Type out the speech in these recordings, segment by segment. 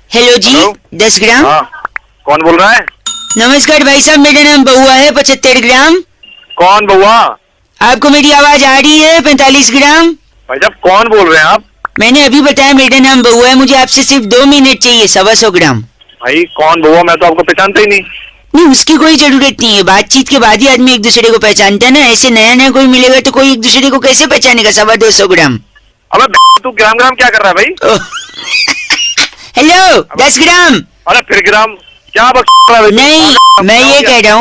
Hello जी। Hello? 10 ग्राम। हाँ, कौन बोल रहा है? नमस्कार भाई साहब, मेरा नाम बउआ है। 75 ग्राम। कौन बउआ? आपको मेरी आवाज आ रही है? 45 ग्राम। भाई साहब कौन बोल रहे हैं आप? मैंने अभी बताया मेरा नाम बउआ है। मुझे आपसे सिर्फ 2 मिनट चाहिए। 125 ग्राम। भाई कौन बउआ? मैं तो आपको पहचानता ही नहीं। नहीं, उसकी कोई जरूरत नहीं है। बातचीत के बाद ही आदमी एक दूसरे को पहचानता है ना। ऐसे नया नया कोई मिलेगा तो कोई एक दूसरे को कैसे पहचानेगा? 225 ग्राम। अबे तू ग्राम ग्राम क्या कर रहा है भाई? हेलो, 10 ग्राम। अरे फिर ग्राम क्या बक रहा है? नहीं, मैं ये कह रहा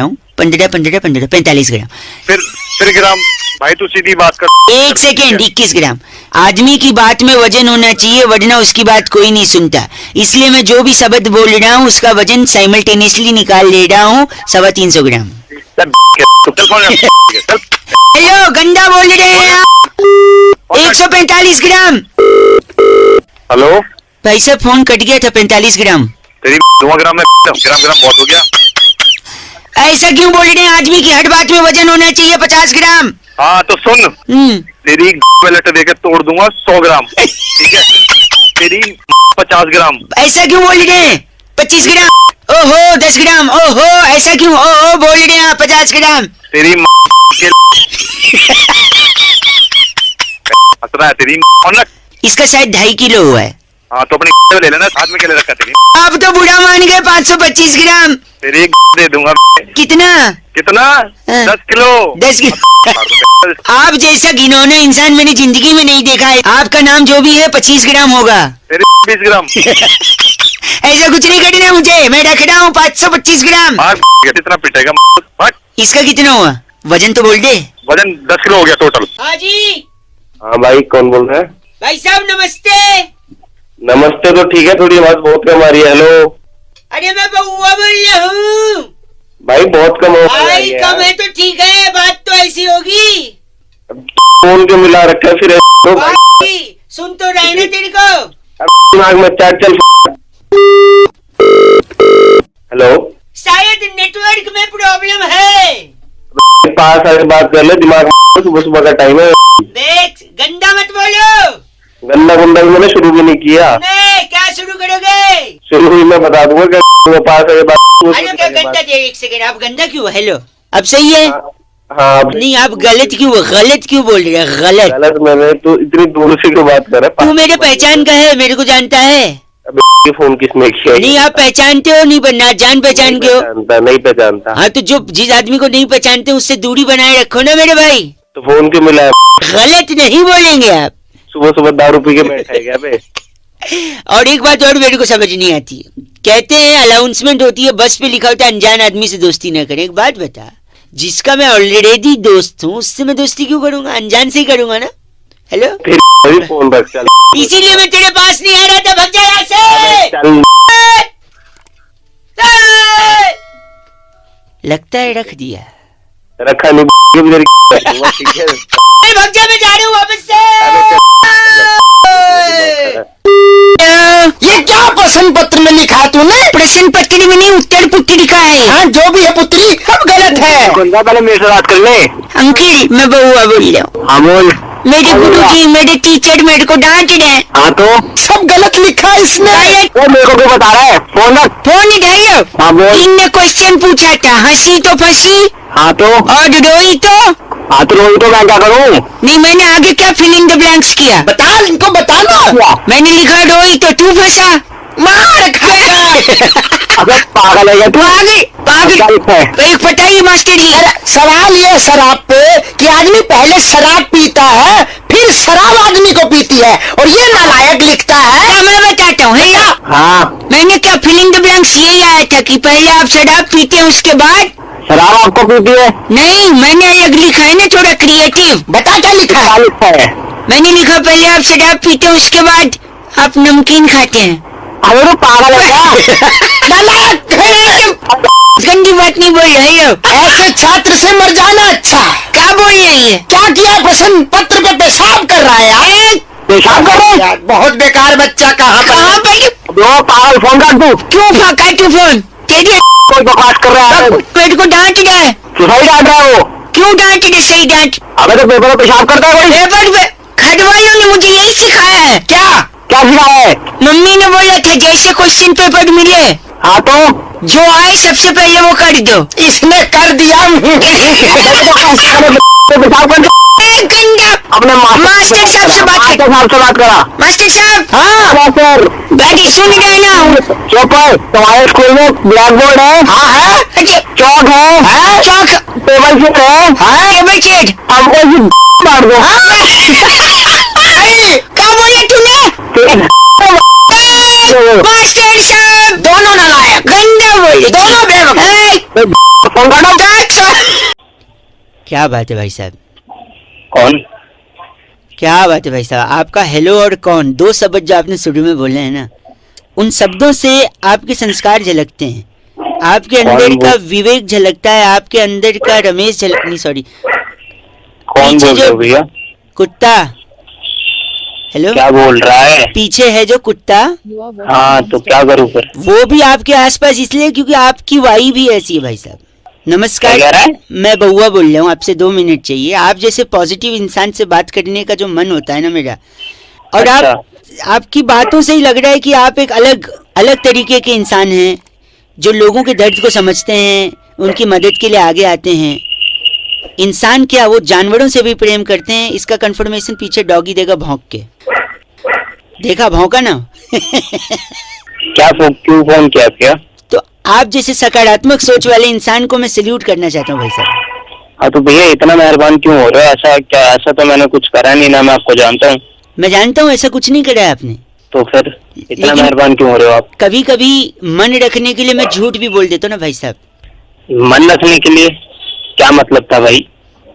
हूँ 15 15 15 45 ग्राम। फिर ग्राम। भाई तू सीधी बात कर। 1 सेकेंड। 21 ग्राम। आदमी की बात में वजन होना चाहिए, वरना उसकी बात कोई नहीं सुनता। इसलिए मैं जो भी शब्द बोल रहा हूँ उसका वजन साइमल्टेनियसली निकाल ले रहा हूँ। 350 ग्राम। हेलो, गंदा बोल रहे हैं आप। 145 ग्राम। हेलो भाई साहब फोन कट गया था। 45 ग्राम। तेरी 2 ग्राम में ग्राम ग्राम बहुत हो गया। ऐसा क्यों बोल रहे हैं? आदमी की हर बात में वजन होना चाहिए। 50 ग्राम। हाँ तो सुन, तेरी पलट देके तोड़ दूंगा 100 ग्राम। ठीक है? तेरी 50 ग्राम। ऐसा क्यों बोल रहे हैं? 25 ग्राम। ओहो 10 ग्राम। ओहो ऐसा क्यों ओहो बोल रहे हैं आप? 50 ग्राम। तेरी के हंस रहा है तेरी इसका शायद 2.5 किलो हुआ है। हाँ तो अपनी ले लेना। हाथ में क्या ले रखा है तेरी? आप तो बुरा मान गए। 525 ग्राम। तेरी दे दूंगा। कितना? कितना? 10 किलो। 10 किलो। आप जैसा घिनौना इंसान मैंने जिंदगी में नहीं देखा है। आपका नाम जो भी है 25 ग्राम होगा। तेरी 20 ग्राम। ऐसा कुछ नहीं करना मुझे। मैं रख रहा हूँ 525 ग्राम। कितना पिटेगा? इसका कितना हुआ? वजन तो बोल दे। वजन 10 किलो हो गया टोटल। हाँ जी। हाँ भाई कौन बोल रहे हैं? भाई साहब नमस्ते। नमस्ते तो ठीक है, थोड़ी आवाज बहुत कम आ रही है। हेलो। अरे मैं बउआ बोल रहा हूँ। भाई बहुत कम हो भाई कम है तो ठीक है, बात तो ऐसी होगी। फोन क्यों मिला रखा है फिर? तो भाई सुन तो रहे ना तेरे को। दिमाग में चाट चल। हेलो। शायद नेटवर्क में प्रॉब्लम है। पास आके बात कर ले। दिमाग में सुबह सुबह का टाइम है। देख, गंदा मत बोलो। गंदा गुंडा मैंने शुरू भी नहीं किया। नहीं, क्या शुरू करोगे? शुरू ही मैं बता दूंगा। पास आके बात। अरे क्या गंदा दे? 1 सेकेंड। आप गंदा क्यों? हेलो, अब सही है? हाँ नहीं, आप गलत क्यों बोल रहे हैं? गलत मैंने तो इतनी दूर से क्यों बात कर रहा है? तू मेरे पहचान का है, मेरे को जानता है। अबे फोन किसने किया? नहीं, आप पहचानते हो नहीं? बनना जान पहचान के हो। नहीं पहचानता। हाँ तो जो जिस आदमी को नहीं पहचानते उससे दूरी बनाए रखो ना मेरे भाई। तो फोन क्यों मिला है? गलत नहीं बोलेंगे आप। सुबह सुबह दारू पी के बैठा है क्या बे? और एक बात और मेरे को समझ नहीं आती है। कहते हैं अनाउंसमेंट होती है, बस पे लिखा होता है अनजान आदमी से दोस्ती न करें। एक बात बता, जिसका मैं ऑलरेडी दोस्त हूँ उससे मैं दोस्ती क्यों करूंगा? अनजान से ही करूंगा ना। हेलो, फिर फोन रख चल। इसीलिए मैं तेरे पास नहीं आ रहा था। भग जा यहाँ से। चल। लगता है रख दिया। रखा नहीं। ठीक है। भग जा, मैं जा रहा हूँ वापस से। ये क्या प्रश्न पत्र में लिखा है तूने? प्रश्न पत्र में नहीं, उत्तर पुत्र लिखा है। हाँ जो भी है पुत्री, सब गलत है। पहले मेरे से बात कर ले। अंकिल, मैं बउआ बोल रहा हूँ। हाँ बोल। मेरे गुरुजी, मेरे टीचर मेरे को डांट रहे हैं। हाँ तो सब गलत लिखा है इसमें। वो मेरे को क्यों बता रहा है? फोन रख। फोन उठाइयो। हाँ बोल। इनने क्वेश्चन पूछा था, हंसी तो फंसी हाँ तो और रोई तो। हाँ तो रोई तो मैं क्या करूँ? नहीं, मैंने आगे क्या फिलिंग द ब्लैंक्स किया? बता, इनको बताना। मैंने लिखा रोई तो तू फंसा। मार खा। अबे पागल है क्या तू? पागल। एक पता ही मास्टर जी। सवाल ये शराब पे कि आदमी पहले शराब पीता है, फिर शराब आदमी को पीती है, और ये नालायक लिखता है। क्या मैं बताता हूँ? हाँ मैंने क्या फिलिंग द ब्लैंक्स यही आया था कि पहले आप शराब पीते हैं उसके बाद। शराब आपको पीती है? नहीं, मैंने अलग लिखा है ना, थोड़ा क्रिएटिव। बता क्या लिखा है? लिखा है? मैंने लिखा पहले आप शराब पीते हैं उसके बाद आप नमकीन खाते हैं। अरे तो पागल है क्या? गंदी बात नहीं बोल रही हो। ऐसे छात्र से मर जाना अच्छा। क्या बोल रही है? क्या किया? प्रश्न पत्र पे पेशाब कर रहा है यार। पेशाब कर रहा है यार, बहुत बेकार बच्चा। कहाँ पे? वो पागल फोन काट दू। क्यों फाका तू फोन? तेरी कोई बकवास कर रहा है। पेट को डांट रहा है। सही डांट रहा है वो। क्यों डांट रहे? सही डांट। अबे तो पेपर में पेशाब करता है कोई? पेपर पे घर वालों ने मुझे यही सिखाया है। क्या क्या सिखाया है? मम्मी ने बोला था जैसे क्वेश्चन पेपर मिले हाँ तो जो आए सबसे पहले वो कर दो। इसने कर दिया। पेशाब कर गंदा अपने मास्टर साहब से बात कर। साहब से बात करा। मास्टर साहब हाँ सर। बैठी सुन रहे ना। चुप है, तुम्हारे स्कूल में ब्लैक बोर्ड है? हाँ हाँ अच्छा चौक है? चौक टेबल चेयर है? टेबल चेयर हमको ये मार दो। क्या बोला तूने? मास्टर साहब दोनों नालायक गंदा बोले दोनों बेवकूफ। क्या बात है भाई साहब, कौन? क्या बात है भाई साहब। आपका हेलो और कौन दो शब्द जो आपने शुरू में बोले हैं ना, उन शब्दों से आपके संस्कार झलकते हैं, आपके अंदर का विवेक झलकता है, आपके अंदर का रमेश नहीं सॉरी कौन पीछे बोल रहे हो जो भैया? कुत्ता, हेलो क्या बोल रहा है? पीछे है जो कुत्ता, हाँ तो क्या करूँ फिर? वो भी आपके आसपास इसलिए क्योंकि आपकी वाई भी ऐसी है भाई साहब। नमस्कार, क्या कह रहा है? मैं बउआ बोल रहा हूँ, आपसे 2 मिनट चाहिए। आप जैसे पॉजिटिव इंसान से बात करने का जो मन होता है ना मेरा, और अच्छा। आपकी बातों से ही लग रहा है कि आप एक अलग तरीके के इंसान हैं जो लोगों के दर्द को समझते हैं, उनकी मदद के लिए आगे आते हैं। इंसान क्या, वो जानवरों से भी प्रेम करते हैं। इसका कंफर्मेशन पीछे डॉगी देगा भौंक के। देखा भौंका ना? क्या क्यों फोन किया क्या? तो आप जैसे सकारात्मक सोच वाले इंसान को मैं सल्यूट करना चाहता हूँ भाई साहब। हाँ तो भैया इतना मेहरबान क्यों हो रहे हो? ऐसा क्या, ऐसा तो मैंने कुछ करा नहीं ना, मैं आपको जानता हूँ। मैं जानता हूँ ऐसा कुछ नहीं करा है आपने, तो फिर इतना लेकिन- मेहरबान क्यों हो रहे हो आप? कभी कभी मन रखने के लिए मैं झूठ भी बोल देता हूँ ना भाई साहब। मन रखने के लिए क्या मतलब था भाई?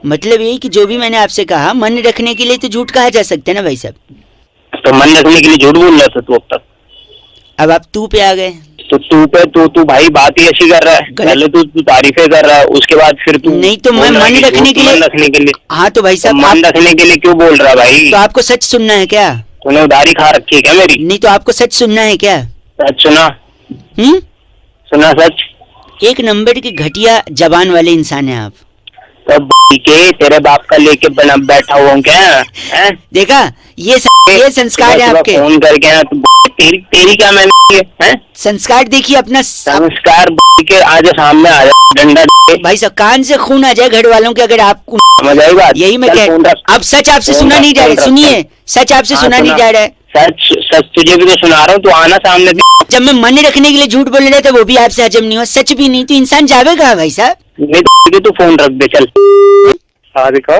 मतलब यही कि जो भी मैंने आपसे कहा मन रखने के लिए तो झूठ कहा जा सकता है ना भाई साहब। तो मन रखने के लिए झूठ बोल रहा था तू अब तक? अब आप तू पे आ गए। तो तू पे तू भाई बात ही ऐसी कर रहा है। गलत। पहले तू तारीफें कर रहा है, उसके बाद फिर तू नहीं तो मैं बोल रहा है मन कि रखने झूठ के लिए- मन रखने के लिए हाँ तो भाई तो साहब मन रखने के लिए क्यों बोल रहा है भाई? तो आपको सच सुनना है क्या? तूने उधारी खा रखी है क्या मेरी? नहीं तो आपको सच सुनना है क्या? सच सुना? हम्म, सुना सच? एक नंबर की घटिया जबान वाले इंसान है आप। तो के तेरे बाप का लेके बना बैठा हुआ हूँ क्या? हैं? देखा ये संस्कार है सुबह आपके। फोन करके ना तो तेरी क्या मैंने है? संस्कार देखिए अपना। संस्कार के आज सामने आ जाए डंडा दे। भाई साहब कान से खून आ जाए घर वालों के अगर आपको। समझ आई बात? यही मैं चल कह, फोन रख। अब सच आपसे फोन सुना रख, नहीं जा फोन रहा। रख, सुनिए, सच आपसे हाँ, सुना नहीं सुना। जा रहा है। सच तुझे भी तो सुना रहा हूँ, तू आना सामने। जब मैं मन रखने के लिए झूठ बोल रहा था वो भी आपसे हजम नहीं हुआ, सच भी नहीं, तो इंसान जावेगा भाई साहब। नहीं तो तू फोन रख दे चल। हाँ जी कौन?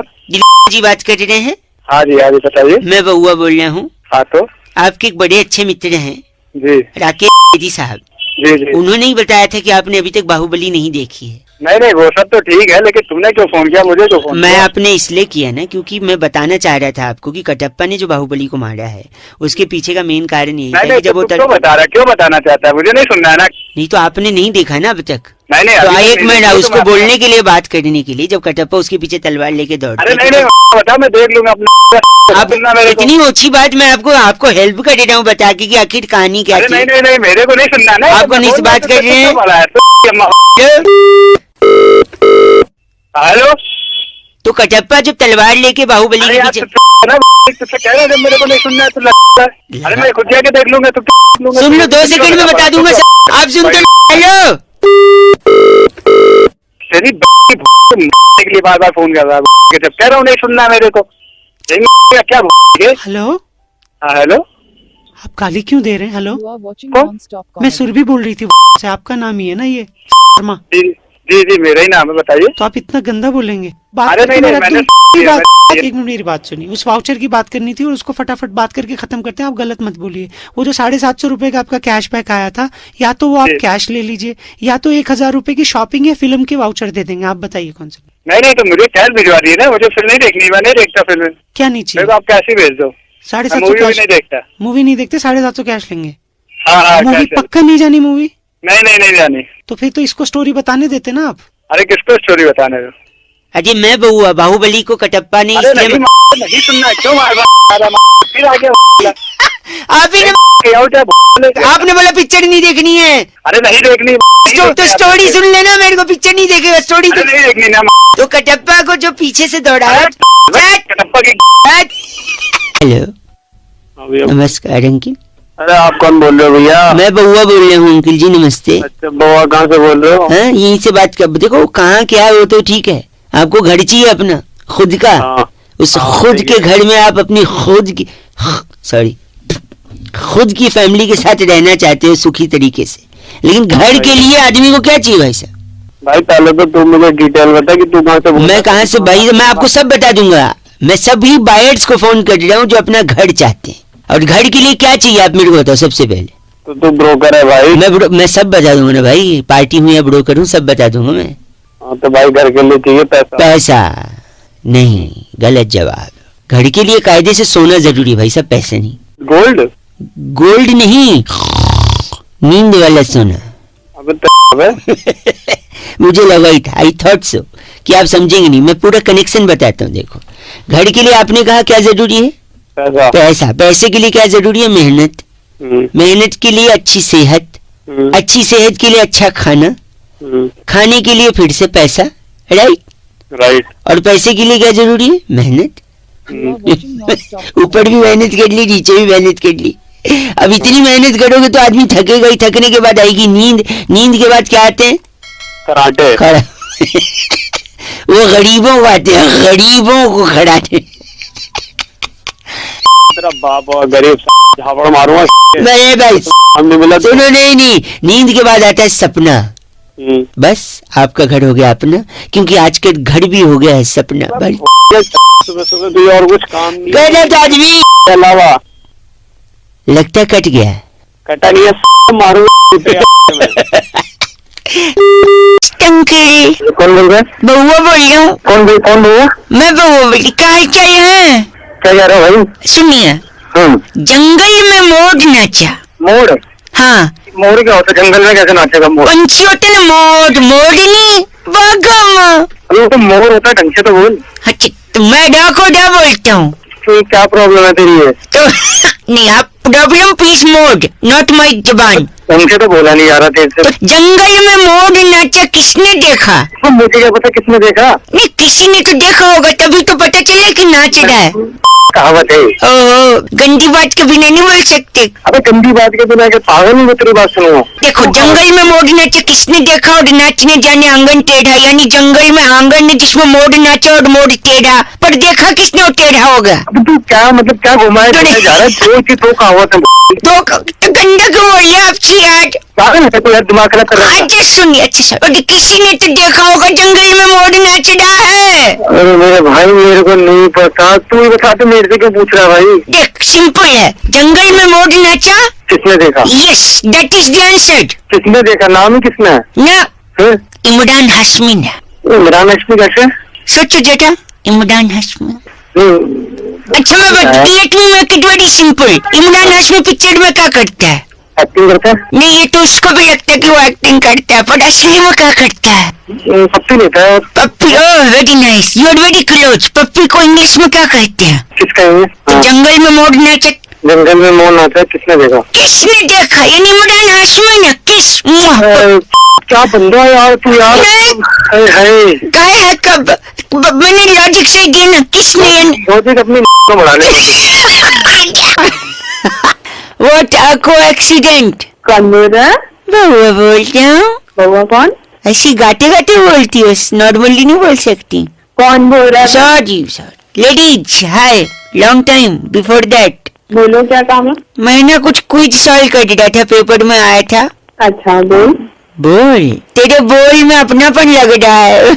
जी बात कर रहे हैं, हाँ जी बताइए। मैं बउआ बोल रहा हूँ। हाँ तो आपके एक बड़े अच्छे मित्र हैं जी राकेश जी साहब, जी जी। उन्होंने ही बताया था कि आपने अभी तक बाहुबली नहीं देखी है। नहीं वो सब तो ठीक है, लेकिन तुमने क्यों फोन किया? मुझे क्यों फोन मैं आपने इसलिए किया ना क्योंकि मैं बताना चाह रहा था आपको कि कटप्पा ने जो बाहुबली को मारा है उसके पीछे का मेन कारण यही था कि जब वो क्यों बता रहा है? क्यों बताना चाहता है? मुझे नहीं सुनना है ना। नहीं तो आपने नहीं देखा ना अब तक। नहीं तो अभी एक नहीं मिनट देखी, उसको तो मैं- बोलने के लिए, बात करने के लिए, जब कटप्पा उसके पीछे तलवार लेके अरे दौड़ते नहीं बता, मैं देख लूंगा अपना। आप सुनना मेरे को। इतनी ऊंची बात मैं आपको हेल्प कर रहा हूँ बता के कि आखिर कहानी क्या अरे थी। नहीं मेरे को नहीं सुनना ना। आपको नहीं से बात कर रहे हैं। हेलो तो कटप्पा जब तलवार लेके बाहुबली अरे के यार पीछे, तुझसे कह रहा है, जब मेरे को नहीं सुनना है तो लगता है। अरे मैं खुद जाके देख लूंगा तो लूंगा। सुन लो 2 सेकंड में बता दूंगा सर। आप सुनते हेलो तेरी के लिए बार बार फोन कर रहा है, जब कह रहा हूँ नहीं सुनना मेरे को। क्या हेलो, हाँ हेलो आप गाली क्यों दे रहे हैं? हेलो, कौन? मैं सुरभि बोल रही थी से। आपका नाम ही है ना ये शर्मा? जी मेरा ही नाम है, बताइए। तो आप इतना गंदा बोलेंगे? बात अरे करके नहीं, मैं रख मैंने- दूं। की बात- मैं- एक मिनट मेरी बात सुनिए। उस वाउचर की बात करनी थी और उसको फटाफट बात करके खत्म करते हैं। आप गलत मत बोलिए। वो जो 750 रुपए का आपका कैशबैक आया था, या तो वो आप जी। कैश ले लीजिए या तो 1000 रुपए की शॉपिंग या फिल्म के वाउचर दे देंगे। आप बताइए कौन सा? नहीं तो मुझे कैश भिजवा दिए ना, मुझे फिल्म नहीं देखनी, मैं नहीं देखता फिल्म। क्या नहीं मेरे चाहिए? को आप कैश ही भेज दो। 750 मूवी भी कैश? नहीं देखता। मूवी नहीं देखते, 750 कैश लेंगे? हाँ मूवी कैश। पक्का नहीं जानी मूवी? नहीं जानी। तो फिर तो इसको स्टोरी बताने देते ना आप। अरे किसको स्टोरी बताने दो? अजय मैं बउआ बाहुबली को कटप्पा ने अरे इसलिए नहीं सुनना, क्यों फिर आगे आप ही ने आपने बोला पिक्चर नहीं देखनी है। अरे नहीं देखनी तो स्टोरी सुन लेना, मेरे को पिक्चर नहीं देखेगा स्टोरी। अरे नहीं देखनी ना। तो कटप्पा को जो पीछे से दौड़ाया। कटप्पा की हेलो नमस्कार अंकिल। अरे आप कौन बोल रहे हो भैया? मैं बउआ बोल रहा हूँ अंकिल जी, नमस्ते। अच्छा बउआ, कहाँ से बोल रहे हो? हाँ, यहीं से बात कर, देखो कहाँ क्या है वो तो ठीक है, आपको घर चाहिए अपना खुद का। हाँ। उस हाँ, खुद ठीक के है। घर में आप अपनी खुद की फैमिली के साथ रहना चाहते हो सुखी तरीके से, लेकिन घर के लिए आदमी को क्या चाहिए भाई साहब? भाई पहले तो तू मुझे डिटेल बता कि तू कहाँ से बोल रहा है? मैं कहाँ से भाई, मैं आपको सब बता दूंगा। मैं सभी बायर्स को फोन कर रहा हूँ जो अपना घर चाहते हैं, और घर के लिए क्या चाहिए आप मेरे को बताओ सबसे पहले। तो तू ब्रोकर है भाई? मैं सब बता दूंगा ना भाई, पार्टी हूँ या ब्रोकर हूँ, सब बता दूंगा मैं। हाँ तो भाई घर के लिए चाहिए पैसा? पैसा नहीं, गलत जवाब। घर के लिए कायदे से सोना जरूरी भाई साहब, पैसे नहीं। गोल्ड? गोल्ड नहीं, नींद वाला सोना। अबे तो मुझे लगा ही था, आई थॉट सो कि आप समझेंगे नहीं। मैं पूरा कनेक्शन बताता हूँ। देखो, घर के लिए आपने कहा क्या जरूरी है? पैसा। पैसा। पैसे के लिए क्या जरूरी है? मेहनत। मेहनत के लिए अच्छी सेहत, अच्छी सेहत के लिए अच्छा खाना, खाने के लिए फिर से पैसा, राइट। और पैसे के लिए क्या जरूरी है? मेहनत। ऊपर भी मेहनत कर ली, नीचे भी मेहनत कर ली। अब इतनी मेहनत करोगे तो आदमी थकेगा ही, थकने के बाद आएगी नींद, नींद के बाद क्या आते हैं? कराटे। वो गरीबों को आते हैं, गरीबों को खड़ाते। तेरा बाप और गरीब झापड़ मारूंगा। नहीं भाई हमने मिला तो सुनो, नहीं, नींद के बाद आता है सपना। बस आपका घर हो गया अपना, क्योंकि आज के घर भी हो गया है सपना। भाई सुबह सुबह भी और कुछ काम नहीं गलत आदमी। के अलावा लगता कट गया। कटा नहीं है, मारूंगा। अंकिल कौन बोल रहा है? बउआ बोल रहा हूँ। कौन भैया? मैं बउआ बोल रही। क्या चाहिए है? क्या कह रहे हो भाई? सुनिए, जंगल में मोर नाचा। मोर? हाँ, मोर क्या होता है? जंगल में कैसे नाचेगा मोर? पंछी होते ना, मोरनी, बागम। अरे वो तो मोर होता है, ढंग से तो बोल। अच्छा, तो मैं डाकोडा बोलता हूँ। तो क्या प्रॉब्लम है तेरी? है तो नहीं, आप problem please mode, not my जबान। ढंग से तो बोला नहीं जा रहा तेरे से। तो जंगल में मोर नाचा किसने देखा? तो मुझे क्या पता किसने देखा? नहीं, किसी ने तो देखा होगा, तभी तो पता चला कि नाच रहा है। कहावत है। ओहो, गंदी बात के बिना नहीं बोल सकते। अबे गंदी बात के बिना पागल नहीं, तेरी बात सुनूंगा। देखो, जंगल में मोर नाचा किसने देखा और नाचने जाने आंगन टेढ़ा, यानी जंगल में आंगन है जिसमें मोर नाचा और मोर टेढ़ा, पर देखा किसने और टेढ़ा होगा? अब तू क्या मतलब क्या घुमाए जा रहा है? दो की तो कहावत है। तो गंदा क्यों बोल रहे आपसे यार? पागल है तो यार, दिमाग खराब कर रहा है। अच्छा सुनिए, अच्छा सर, और किसी ने तो देखा होगा जंगल में मोर नाच रहा है। अरे मेरे भाई, मेरे को नहीं पता, तू ही बता। तो मेरे से क्यों पूछ रहा है भाई? देख, सिंपल है, जंगल में मोर नाचा। किसने देखा? Yes, that is the answer. किसने देखा? नाम ही किसने है? ना, इमरान हाशमी ने। इमरान हाशमी कैसे? सोचो जरा, इमरान हाशमी। नहीं, अच्छा मैं let me make it very simple. Imran Hashmi picture में क्या करता है? एक्टिंग करता है? नहीं, ये तो उसको भी लगता है कि वो एक्टिंग करता है, पर असली में क्या करता है? पप्पी लेता है। पप्पी? Oh very nice, you are very close. पप्पी को इंग्लिश में क्या कहते हैं? किसका है? तो जंगल में मोर नाचा। जंगल में मोर नाचा किसने देखा? किसने देखा? यानी इमरान हाशमी ने। किस? क्या बंदा है यार तू यार। है क्या है? कब मैंने लॉजिक से दिया ना, किसने? लॉजिक अपनी को बढ़ाने What a coincidence। कौन बोल रहा है? बउआ बोलती हूँ। बउआ कौन? ऐसी गाते गाते बोलती हो, नॉर्मली नहीं बोल सकती। कौन बोल रहा है? Sorry ladies, hi, long time before that. बोलो क्या काम है? मैं ना कुछ क्विज सॉल्व कर रहा था, पेपर में आया था। अच्छा बोल। बोल, तेरे बोल में अपनापन लग रहा है।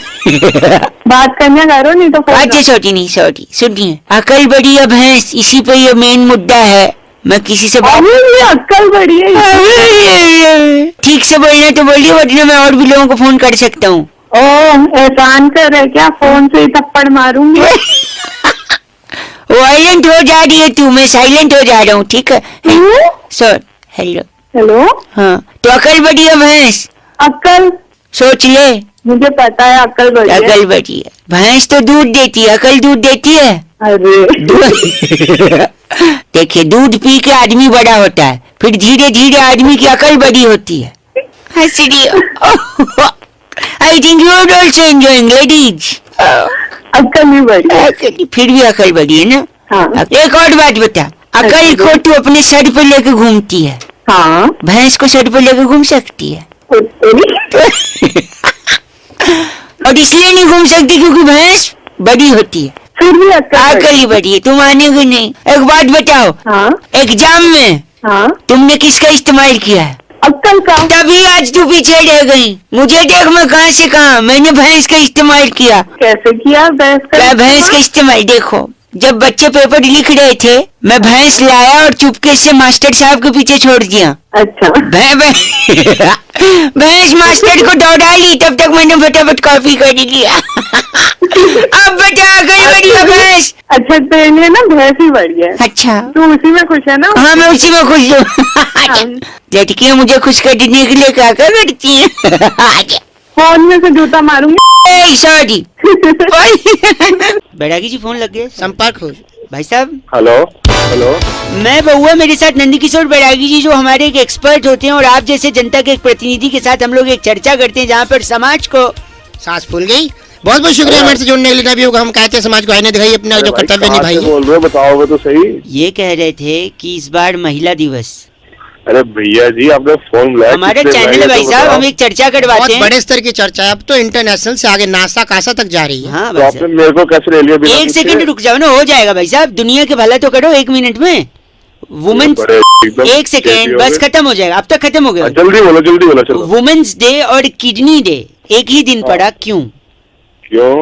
बात करने करो, नहीं तो अच्छा सॉरी सुनिए, अकल बड़ी है भैंस, इसी पे ये मेन मुद्दा है। मैं किसी से अक्कल बड़ी है। ठीक से बोलना तो बोलिए, वरना मैं और भी लोगों को फोन कर सकता हूँ। एहसान कर रहे क्या? फोन से ही थप्पड़ मारूंगी। वायलेंट हो जा रही है तू, मैं साइलेंट हो जा रहा हूँ, ठीक है? Sir hello. हेलो। हाँ, तो अकल बड़ी है भैंस? अक्कल? सोच ले। मुझे पता है अक्कल बड़ी है। अकल बड़ी है। भैंस तो दूध देती है, अकल दूध देती है? अरे देखिए, दूध पी के आदमी बड़ा होता है, फिर धीरे धीरे आदमी की अकल बड़ी होती है। हंस रही हो। I think you are also enjoying ladies. अक्कल नहीं बड़ी है। फिर भी अकल बड़ी है ना? हाँ। एक और बात बता, अकल को तू अपने सर पर लेके घूमती है, हाँ भैंस को सर पर लेके घूम सकती है? और इसलिए नहीं घूम सकती क्योंकि भैंस बड़ी होती है, फिर भी अकल ही बड़ी है। तुम मानोगे नहीं। एक बात बताओ, हाँ एग्जाम में हाँ तुमने किसका इस्तेमाल किया है? अक्कल का। तभी आज तू पीछे रह गई। मुझे देख मैं कहाँ से कहाँ, मैंने भैंस का इस्तेमाल किया। कैसे किया भैंस का? क्या भैंस का इस्तेमाल? देखो, जब बच्चे पेपर लिख रहे थे, मैं भैंस लाया और चुपके से मास्टर साहब के पीछे छोड़ दिया। अच्छा भैंस मास्टर को दौड़ा ली, तब तक मैंने फटाफट कॉपी कर लिया। अब बता, गई बड़ी है भैंस। अच्छा तेरे लिए ना भैंस ही बड़ी है। अच्छा, तू उसी में खुश है ना? हाँ मैं उसी में खुश हूँ। लड़कियाँ मुझे खुश करने के लिए क्या क्या करती हैं? फोन में से जूता मारूंगी। सॉरी। बैरागी जी फोन लग गया, संपर्क हो भाई साहब। हेलो हेलो, मैं बउआ, मेरे साथ नंदकिशोर बैरागी जी जो हमारे एक एक्सपर्ट होते हैं और आप जैसे जनता के एक प्रतिनिधि के साथ हम लोग एक चर्चा करते हैं जहाँ पर समाज को सांस फूल गई। बहुत बहुत शुक्रिया हमारे से जुड़ने के लिए। अभी हम कहते हैं समाज को आईने दिखाइए, अपना जो कर्तव्य निभाइए। बोल रहे हो बताओगे तो सही। ये कह रहे थे कि इस बार महिला दिवस, अरे भैया जी आपने फोन मिलाया, हमारा कितने चैनल है महीने भाई तो साहब, बताओ। हम एक चर्चा बहुत करवाते हैं। बड़े स्तर की चर्चा है, अब तो इंटरनेशनल से आगे नासा कासा तक जा रही है। हाँ तो भाई आपने साहब, मेरे को कैसे ले लिया बिना एक पूछे? सेकंड रुक जाओ ना, हो जाएगा भाई साहब। दुनिया के भला तो करो 1 मिनट में। वुमेन्स, बड़े एकदम एक सेकेंड बस, खत्म हो जाएगा। अब तक खत्म हो गया। जल्दी बोलो चलो। वुमेन्स डे और किडनी डे एक ही दिन पड़ा, क्यों? क्यों,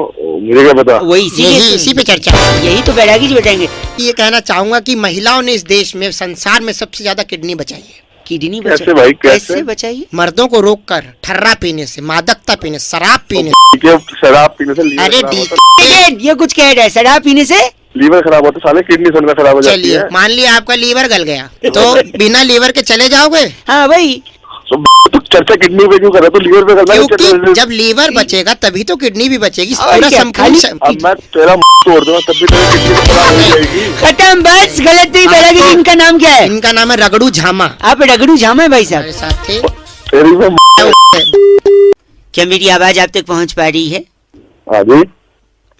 मुझे क्या पता। वही इसी पे चर्चा। यही तो बैरागी जी बताएंगे। ये कहना चाहूंगा कि महिलाओं ने इस देश में, संसार में सबसे ज्यादा किडनी बचाई है। किडनी कैसे भाई, कैसे? कैसे बचाइए? मर्दों को रोककर ठर्रा पीने से, मादकता पीने, शराब पीने। क्या शराब पीने से लीवर अरे खराब डी होता ये कुछ कह रहा है, शराब पीने से? लीवर खराब होता, साले किडनी सुनना खराब हो जाती चलिए है। मान लिया आपका लीवर गल गया, तो बिना लीवर के चले जाओगे? हाँ भाई, तो चर्चा किडनी पे क्यों कर रहा, तो लीवर पे करना है, क्योंकि चर्चा- जब लीवर बचेगा तभी तो किडनी भी बचेगी। और पूरा क्या, संपूर्ण अब मैं तेरा तोड़ दूंगा तब भी तेरी किडनी तो खराब हो जाएगी। खत्म, बस गलत नहीं। बैरागी जी, इनका नाम क्या है? इनका नाम है रगड़ू झामा। आप रगड़ू झामा है भाई हमारे साहब। साथ थे। तेरी में क्या मेरी आवाज आप तक पहुंच पा रही है? हाँ जी,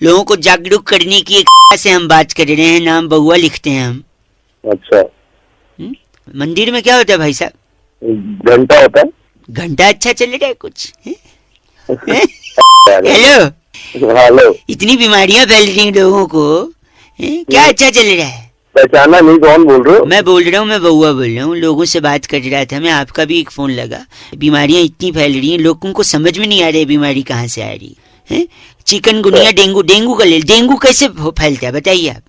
लोगों को जागरूक करने की एक से हम बात कर रहे हैं। नाम बउआ लिखते हैं हम। अच्छा मंदिर में क्या होता है भाई साहब? घंटा होता है। घंटा अच्छा चल रहा है कुछ? हैं? हेलो हेलो, इतनी बीमारियां फैल रही हैं लोगों को, हैं? क्या अच्छा चल रहा है? पहचाना नहीं, कौन बोल रहे हो? मैं बोल रहा हूँ, मैं बउआ बोल रहा हूँ। लोगों से बात कर रहा था मैं, आपका भी एक फोन लगा। बीमारियां इतनी फैल रही हैं, लोगों को समझ में नहीं आ रही है बीमारी कहाँ से आ रही है। चिकनगुनिया, डेंगू, डेंगू का ले, डेंगू कैसे फैलता है बताइए आप?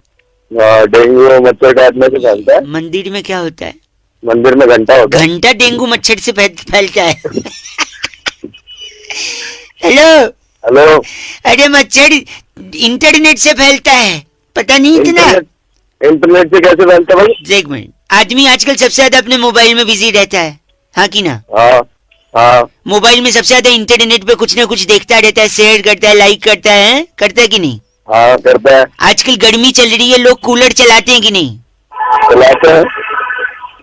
डेंगू मच्छर काटने से फैलता है। मंदिर में क्या होता है? मंदिर में घंटा होता है। घंटा डेंगू मच्छर से फैलता है। हेलो हेलो, अरे मच्छर इंटरनेट से फैलता है, पता नहीं इतना? इंटरनेट से कैसे फैलता है भाई? एक मिनट, आदमी आजकल सबसे ज्यादा अपने मोबाइल में बिजी रहता है, हाँ कि ना? हाँ हाँ, मोबाइल में सबसे ज्यादा इंटरनेट पे कुछ ना कुछ देखता रहता है, शेयर करता है, लाइक करता है, करता है कि नहीं? हाँ करता है। आजकल गर्मी चल रही है, लोग कूलर चलाते हैं कि नहीं? चलाते हैं,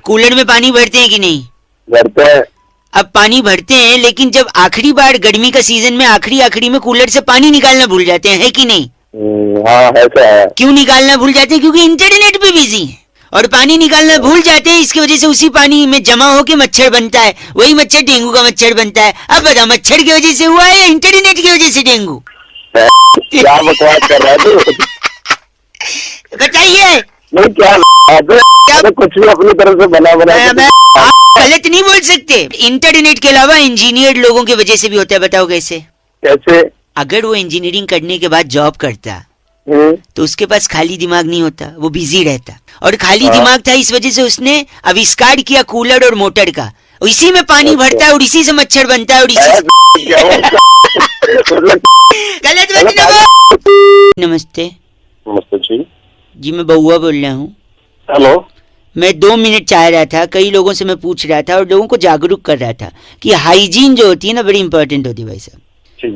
कूलर में पानी भरते हैं कि नहीं? करते हैं। अब पानी भरते हैं, लेकिन जब आखिरी बार गर्मी का सीजन में आखिरी में कूलर से पानी निकालना भूल जाते हैं, है कि नहीं? हाँ ऐसा है। क्यों निकालना भूल जाते हैं? क्योंकि इंटरनेट पे बिजी है और पानी निकालना भूल जाते हैं। इसकी वजह से उसी पानी में जमा होके मच्छर बनता है, वही मच्छर डेंगू का मच्छर बनता है। अब बताओ, मच्छर की वजह से हुआ है या इंटरनेट की वजह से डेंगू? क्या बकवास कर रहा है तू? बताइए। नहीं क्या बात है? अरे कुछ भी अपनी तरफ से बना मैं आप गलत नहीं बोल सकते। इंटरनेट के अलावा इंजीनियर लोगों की वजह से भी होता है, बताओ कैसे? कैसे? अगर वो इंजीनियरिंग करने के बाद जॉब करता तो उसके पास खाली दिमाग नहीं होता, वो बिजी रहता। और खाली दिमाग था, इस वजह से उसने आविष्कार किया कूलर और मोटर का। इसी में पानी भरता है और इसी से मच्छर बनता है और इसी से... गलत बात ना बोल। नमस्ते। नमस्ते जी। जी मैं बउआ बोल रहा हूँ। हेलो। मैं 2 मिनट चाह रहा था, कई लोगों से मैं पूछ रहा था और लोगों को जागरूक कर रहा था कि हाइजीन जो होती है ना, बड़ी इंपॉर्टेंट होती है भाई साहब।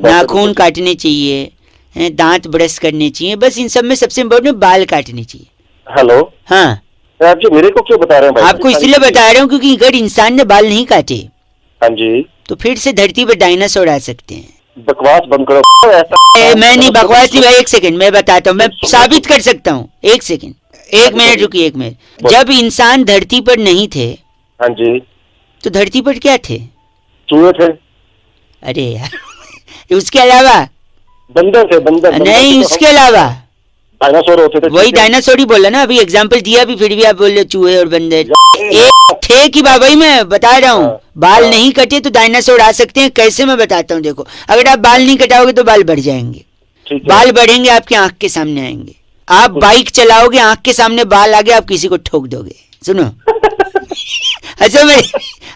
नाखून काटने चाहिए, दांत ब्रश करने चाहिए, बस इन सब में सबसे इम्पोर्टेंट बाल काटने चाहिए। हेलो। हाँ, आप जी मेरे को क्यों बता रहे हैं भाई? आपको इसलिए बता रहा हूँ क्योंकि अगर इंसान ने बाल नहीं काटे हाँ जी, तो फिर से धरती पर डायनासोर आ सकते हैं। बकवास बंद करो। ऐसा मैं नहीं बकवास नहीं भाई, एक सेकंड मैं बताता हूँ, मैं साबित कर सकता हूँ। एक सेकंड, एक मिनट रुकिए, एक मिनट। जब इंसान धरती पर नहीं थे हाँ जी, तो धरती पर क्या थे? चूहे थे, अरे यार उसके अलावा बंदर थे, बंदर। नहीं, उसके अलावा डायनासोर होते थे। वही डायनासोर ही बोला ना, अभी एग्जाम्पल दिया भी, फिर भी आप बोल रहे हो चूहे और बंदर। एक थे कि बाबा मैं बता रहा हूँ, बाल नहीं कटे तो डायनासोर आ सकते हैं। कैसे मैं बताता हूँ, देखो अगर आप बाल नहीं कटाओगे तो बाल बढ़ जाएंगे, ठीक है। बाल बढ़ेंगे, आपकी आंख के सामने आएंगे। आप बाइक चलाओगे, आंख के सामने बाल आ गए, आप किसी को ठोक दोगे। सुनो हंसो मेरे,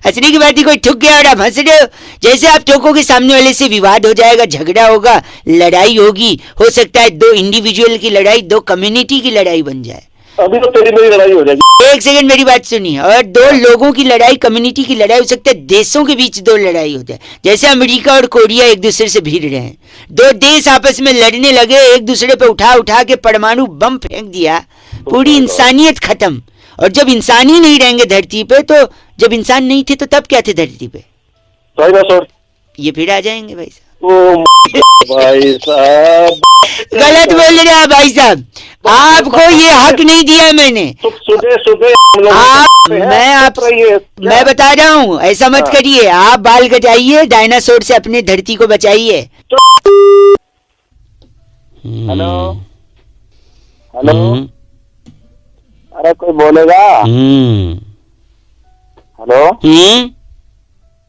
हंसने की बात ही, कोई ठुक गया और आप हंस रहे हो। जैसे आप ठोकोगे सामने वाले से विवाद हो जाएगा, झगड़ा होगा, लड़ाई होगी, हो सकता है दो इंडिविजुअल की लड़ाई, दो कम्युनिटी की लड़ाई बन जाए। अभी तो तेरी मेरी लड़ाई हो जाएगी। एक सेकंड मेरी बात सुनिए। और दो लोगों की लड़ाई, कम्युनिटी की लड़ाई हो सकता है, देशों के बीच दो लड़ाई हो जाए। जैसे अमेरिका और कोरिया एक दूसरे से भिड़ रहे हैं, दो देश आपस में लड़ने लगे, एक दूसरे पे उठा उठा के परमाणु बम फेंक दिया, पूरी इंसानियत खत्म। और जब इंसान ही नहीं रहेंगे धरती पे, तो जब इंसान नहीं थे तो तब क्या थे धरती पे? डायनासोर। ये फिर आ जाएंगे भाई साहब। ओ भाई साहब, गलत बोल रहे हैं भाई साहब, आपको ये हक नहीं दिया मैंने। सुबह सुबह आप मैं बता रहा हूँ, ऐसा मत करिए। आप बाल कटाइए, डायनासोर से अपने धरती को बचाइए। हेलो हेलो, अरे कोई बोलेगा? हेलो,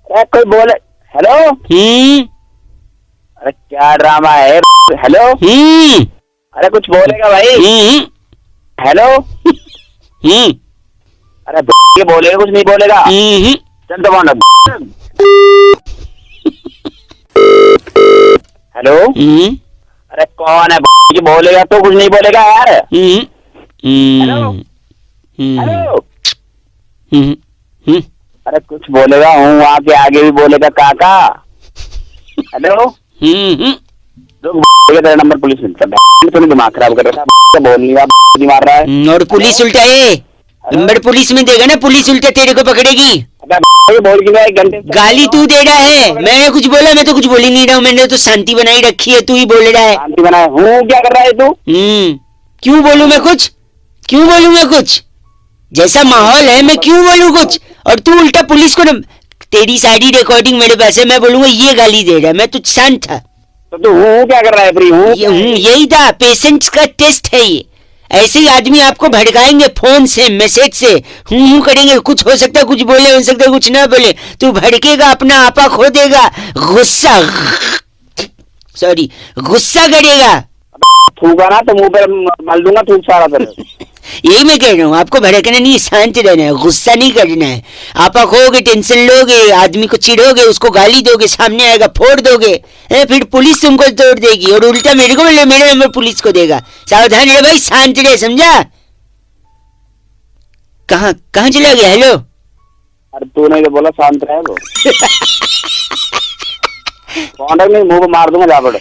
अरे कोई बोले? हेलो, अरे क्या ड्रामा है? हेलो, अरे कुछ बोलेगा भाई? हेलो, अरे ये बोलेगा, कुछ नहीं बोलेगा? चल तो कौन? हेलो, अरे कौन है? ये बोलेगा तो कुछ नहीं बोलेगा यार। हेलो, हेलो, अरे कुछ बोलेगा? हूँ वहाँ के आगे भी बोलेगा काका। हेलो, तेरा नंबर पुलिस मिलता है, तूने दिमाग खराब कर रहा था, बोल नहीं रहा, मार रहा है। और पुलिस उल्टा है, नंबर पुलिस में देगा ना, पुलिस उल्टा तेरे को पकड़ेगी। बोल के एक घंटे गाली तू दे रहा है, मैंने कुछ बोला? मैं तो कुछ बोल ही नहीं रहा हूँ, मैंने तो शांति बनाई रखी है, तू ही बोल रहा है। शांति बनाए हूँ, क्या कर रहा है तू? क्यों बोलूं मैं कुछ? क्यों बोलूं मैं कुछ? जैसा माहौल है मैं क्यों बोलूं कुछ? और तू उल्टा पुलिस को तेरी सारी रिकॉर्डिंग मेरे पास है, मैं बोलूंगा ये गाली दे रहा है, मैं तो शांत था। तो तू हूँ क्या कर रहा है? फ्री हूँ, यही था, पेशेंट्स का टेस्ट है ये। ऐसे ही आदमी आपको भड़काएंगे फोन से, मैसेज से, हूँ करेंगे, कुछ हो सकता है कुछ बोले, हो सकता है कुछ ना बोले, तू भड़केगा, अपना आपा खो देगा, गुस्सा गुस्सा करेगा, थूका ना तो मुंह पे मल दूंगा, थूक सारा तेरे। यही मैं कह रहा हूँ, आपको भड़कना नहीं, शांत रहना है, गुस्सा नहीं करना है। आपा खोगे, टेंशन लोगे, आदमी को चिढ़ोगे, उसको गाली दोगे, सामने आएगा फोड़ दोगे, फिर पुलिस तुमको तोड़ देगी, और उल्टा मेरे को बोले, मेरे नंबर पुलिस को देगा। सावधान रहे भाई, शांत रहे, समझा? कहाँ चला गया? हेलो, अरे तूने जो बोला शांत रहे वो। कॉन्टेक्ट नहीं, मुंह पे मार दूंगा जा पड़े।